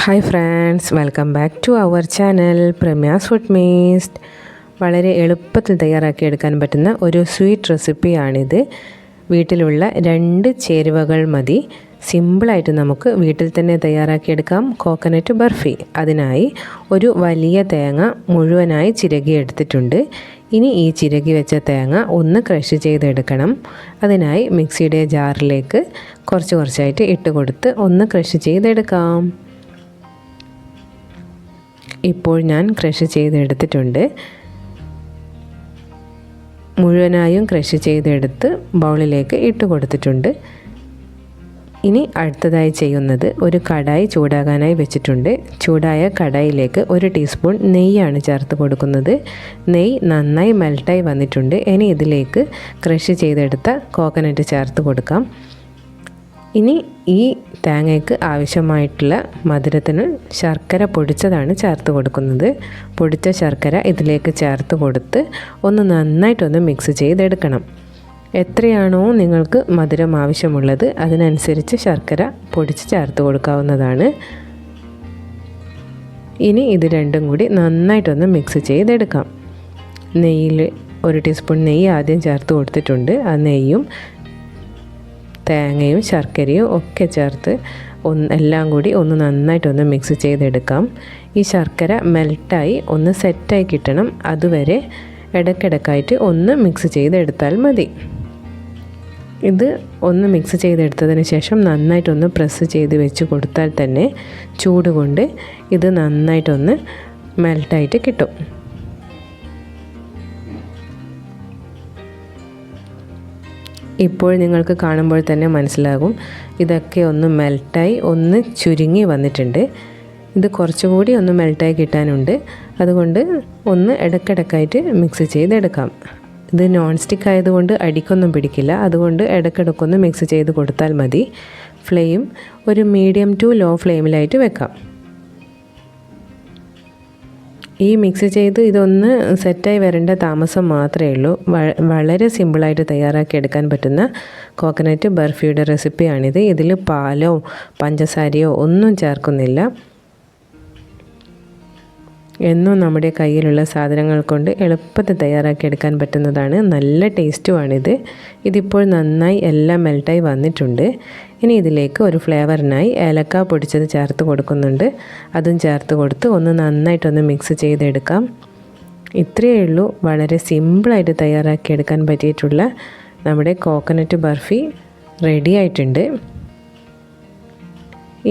Hi friends, welcome back to our channel Pramya's food മീസ്റ്റ്. വളരെ എളുപ്പത്തിൽ തയ്യാറാക്കിയെടുക്കാൻ പറ്റുന്ന ഒരു സ്വീറ്റ് റെസിപ്പിയാണിത്. വീട്ടിലുള്ള 2 ചേരുവകൾ മതി. സിമ്പിളായിട്ട് നമുക്ക് വീട്ടിൽ തന്നെ തയ്യാറാക്കിയെടുക്കാം കോക്കനട്ട് ബർഫി. അതിനായി ഒരു വലിയ തേങ്ങ മുഴുവനായി ചിരകിയെടുത്തിട്ടുണ്ട്. ഇനി ഈ ചിരകി വെച്ച തേങ്ങ ഒന്ന് ക്രഷ് ചെയ്തെടുക്കണം. അതിനായി മിക്സിയുടെ ജാറിലേക്ക് കുറച്ചായിട്ട് ഇട്ട് കൊടുത്ത് ഒന്ന് ക്രഷ് ചെയ്തെടുക്കാം. ഇപ്പോൾ ഞാൻ ക്രഷ് ചെയ്തെടുത്തിട്ടുണ്ട്. മുഴുവനായും ക്രഷ് ചെയ്തെടുത്ത് ബൗളിലേക്ക് ഇട്ട് കൊടുത്തിട്ടുണ്ട്. ഇനി അടുത്തതായി ചെയ്യുന്നത്, ഒരു കടായി ചൂടാകാനായി വെച്ചിട്ടുണ്ട്. ചൂടായ കടായിലേക്ക് 1 ടീസ്പൂൺ നെയ്യാണ് ചേർത്ത് കൊടുക്കുന്നത്. നെയ്യ് നന്നായി മെൽട്ടായി വന്നിട്ടുണ്ട്. ഇനി ഇതിലേക്ക് ക്രഷ് ചെയ്തെടുത്ത കോക്കനട്ട് ചേർത്ത് കൊടുക്കാം. ഇനി ഈ തേങ്ങയ്ക്ക് ആവശ്യമായിട്ടുള്ള മധുരത്തിന് ശർക്കര പൊടിച്ചതാണ് ചേർത്ത് കൊടുക്കുന്നത്. പൊടിച്ച ശർക്കര ഇതിലേക്ക് ചേർത്ത് കൊടുത്ത് ഒന്ന് നന്നായിട്ടൊന്ന് മിക്സ് ചെയ്തെടുക്കണം. എത്രയാണോ നിങ്ങൾക്ക് മധുരം ആവശ്യമുള്ളത് അതിനനുസരിച്ച് ശർക്കര പൊടിച്ച് ചേർത്ത് കൊടുക്കാവുന്നതാണ്. ഇനി ഇത് രണ്ടും കൂടി നന്നായിട്ടൊന്ന് മിക്സ് ചെയ്തെടുക്കാം. നെയ്യിൽ 1 ടീസ്പൂൺ നെയ്യ് ആദ്യം ചേർത്ത് കൊടുത്തിട്ടുണ്ട്. ആ നെയ്യും തേങ്ങയും ശർക്കരയും ഒക്കെ ചേർത്ത് എല്ലാം കൂടി ഒന്ന് നന്നായിട്ടൊന്ന് മിക്സ് ചെയ്തെടുക്കാം. ഈ ശർക്കര മെൽട്ടായി ഒന്ന് സെറ്റായി കിട്ടണം. അതുവരെ ഇടയ്ക്കിടയ്ക്കായിട്ട് ഒന്ന് മിക്സ് ചെയ്തെടുത്താൽ മതി. ഇത് ഒന്ന് മിക്സ് ചെയ്തെടുത്തതിന് ശേഷം നന്നായിട്ടൊന്ന് പ്രസ് ചെയ്ത് വെച്ച് കൊടുത്താൽ തന്നെ ചൂട് കൊണ്ട് ഇത് നന്നായിട്ടൊന്ന് മെൽട്ടായിട്ട് കിട്ടും. ഇപ്പോൾ നിങ്ങൾക്ക് കാണുമ്പോൾ തന്നെ മനസ്സിലാകും ഇതൊക്കെ ഒന്ന് മെൽട്ടായി ഒന്ന് ചുരുങ്ങി വന്നിട്ടുണ്ട്. ഇത് കുറച്ചുകൂടി ഒന്ന് മെൽട്ടായി കിട്ടാനുണ്ട്. അതുകൊണ്ട് ഒന്ന് ഇടയ്ക്കിടയ്ക്കായിട്ട് മിക്സ് ചെയ്തെടുക്കാം. ഇത് നോൺ സ്റ്റിക്ക് ആയതുകൊണ്ട് അടിക്കൊന്നും പിടിക്കില്ല. അതുകൊണ്ട് ഇടയ്ക്കിടയ്ക്കൊന്ന് മിക്സ് ചെയ്ത് കൊടുത്താൽ മതി. ഫ്ലെയിം ഒരു മീഡിയം ടു ലോ ഫ്ലെയിമിലായിട്ട് വെക്കാം. ഈ മിക്സ് ചെയ്ത് ഇതൊന്ന് സെറ്റായി വരേണ്ട താമസം മാത്രമേ ഉള്ളൂ. വളരെ സിമ്പിളായിട്ട് തയ്യാറാക്കിയെടുക്കാൻ പറ്റുന്ന കോക്കനട്ട് ബർഫിയുടെ റെസിപ്പിയാണിത്. ഇതിൽ പാലോ പഞ്ചസാരയോ ഒന്നും ചേർക്കുന്നില്ല. എന്നും നമ്മുടെ കയ്യിലുള്ള സാധനങ്ങൾ കൊണ്ട് എളുപ്പത്തിൽ തയ്യാറാക്കിയെടുക്കാൻ പറ്റുന്നതാണ്. നല്ല ടേസ്റ്റുമാണിത്. ഇതിപ്പോൾ നന്നായി എല്ലാം മെൽട്ടായി വന്നിട്ടുണ്ട്. ഇനി ഇതിലേക്ക് ഒരു ഫ്ലേവറിനായി ഏലക്ക പൊടിച്ചത് ചേർത്ത് കൊടുക്കുന്നുണ്ട്. അതും ചേർത്ത് കൊടുത്ത് ഒന്ന് നന്നായിട്ടൊന്ന് മിക്സ് ചെയ്തെടുക്കാം. ഇത്രയേ ഉള്ളൂ. വളരെ സിമ്പിളായിട്ട് തയ്യാറാക്കിയെടുക്കാൻ പറ്റിയിട്ടുള്ള നമ്മുടെ കോക്കനട്ട് ബർഫി റെഡി ആയിട്ടുണ്ട്.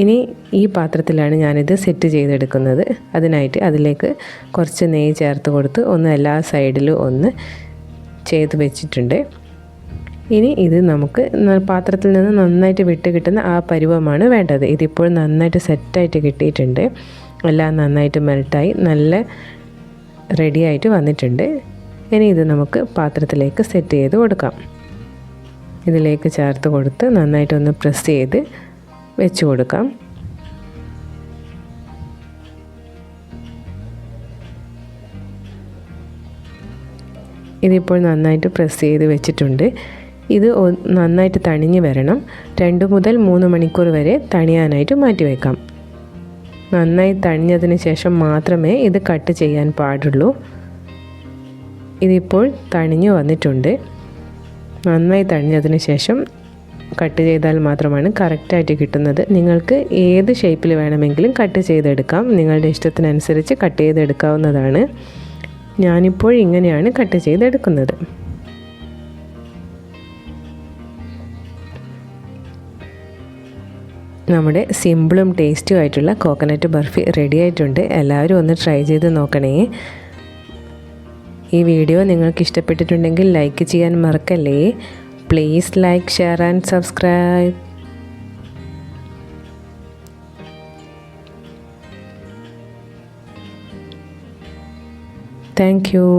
ഇനി ഈ പാത്രത്തിലാണ് ഞാനിത് സെറ്റ് ചെയ്തെടുക്കുന്നത്. അതിനായിട്ട് അതിലേക്ക് കുറച്ച് നെയ്യ് ചേർത്ത് കൊടുത്ത് ഒന്ന് എല്ലാ സൈഡിലും ഒന്ന് ചെയ്ത് വെച്ചിട്ടുണ്ട്. ഇനി ഇത് നമുക്ക് പാത്രത്തിൽ നിന്ന് നന്നായിട്ട് വിട്ട് കിട്ടുന്ന ആ പരുവമാണ് വേണ്ടത്. ഇതിപ്പോൾ നന്നായിട്ട് സെറ്റായിട്ട് കിട്ടിയിട്ടുണ്ട്. എല്ലാം നന്നായിട്ട് മെൽട്ടായി നല്ല റെഡിയായിട്ട് വന്നിട്ടുണ്ട്. ഇനി ഇത് നമുക്ക് പാത്രത്തിലേക്ക് സെറ്റ് ചെയ്ത് കൊടുക്കാം. ഇതിലേക്ക് ചേർത്ത് കൊടുത്ത് നന്നായിട്ടൊന്ന് പ്രസ് ചെയ്ത് വെച്ച് കൊടുക്കാം. ഇതിപ്പോൾ നന്നായിട്ട് പ്രസ് ചെയ്ത് വെച്ചിട്ടുണ്ട്. ഇത് നന്നായിട്ട് തണിഞ്ഞ് വരണം. 2 മുതൽ 3 മണിക്കൂർ വരെ തണിയാനായിട്ട് മാറ്റി വയ്ക്കാം. നന്നായി തണിഞ്ഞതിന് ശേഷം മാത്രമേ ഇത് കട്ട് ചെയ്യാൻ പാടുള്ളൂ. ഇതിപ്പോൾ തണിഞ്ഞ് വന്നിട്ടുണ്ട്. നന്നായി തണിഞ്ഞതിന് ശേഷം കട്ട് ചെയ്താൽ മാത്രമാണ് കറക്റ്റായിട്ട് കിട്ടുന്നത്. നിങ്ങൾക്ക് ഏത് ഷേപ്പിൽ വേണമെങ്കിലും കട്ട് ചെയ്തെടുക്കാം. നിങ്ങളുടെ ഇഷ്ടത്തിനനുസരിച്ച് കട്ട് ചെയ്തെടുക്കാവുന്നതാണ്. ഞാനിപ്പോൾ ഇങ്ങനെയാണ് കട്ട് ചെയ്തെടുക്കുന്നത്. നമ്മുടെ സിമ്പിളും ടേസ്റ്റും ആയിട്ടുള്ള കോക്കനട്ട് ബർഫി റെഡി ആയിട്ടുണ്ട്. എല്ലാവരും ഒന്ന് ട്രൈ ചെയ്ത് നോക്കണേ. ഈ വീഡിയോ നിങ്ങൾക്ക് ഇഷ്ടപ്പെട്ടിട്ടുണ്ടെങ്കിൽ ലൈക്ക് ചെയ്യാൻ മറക്കല്ലേ. Please like, share and subscribe. Thank you.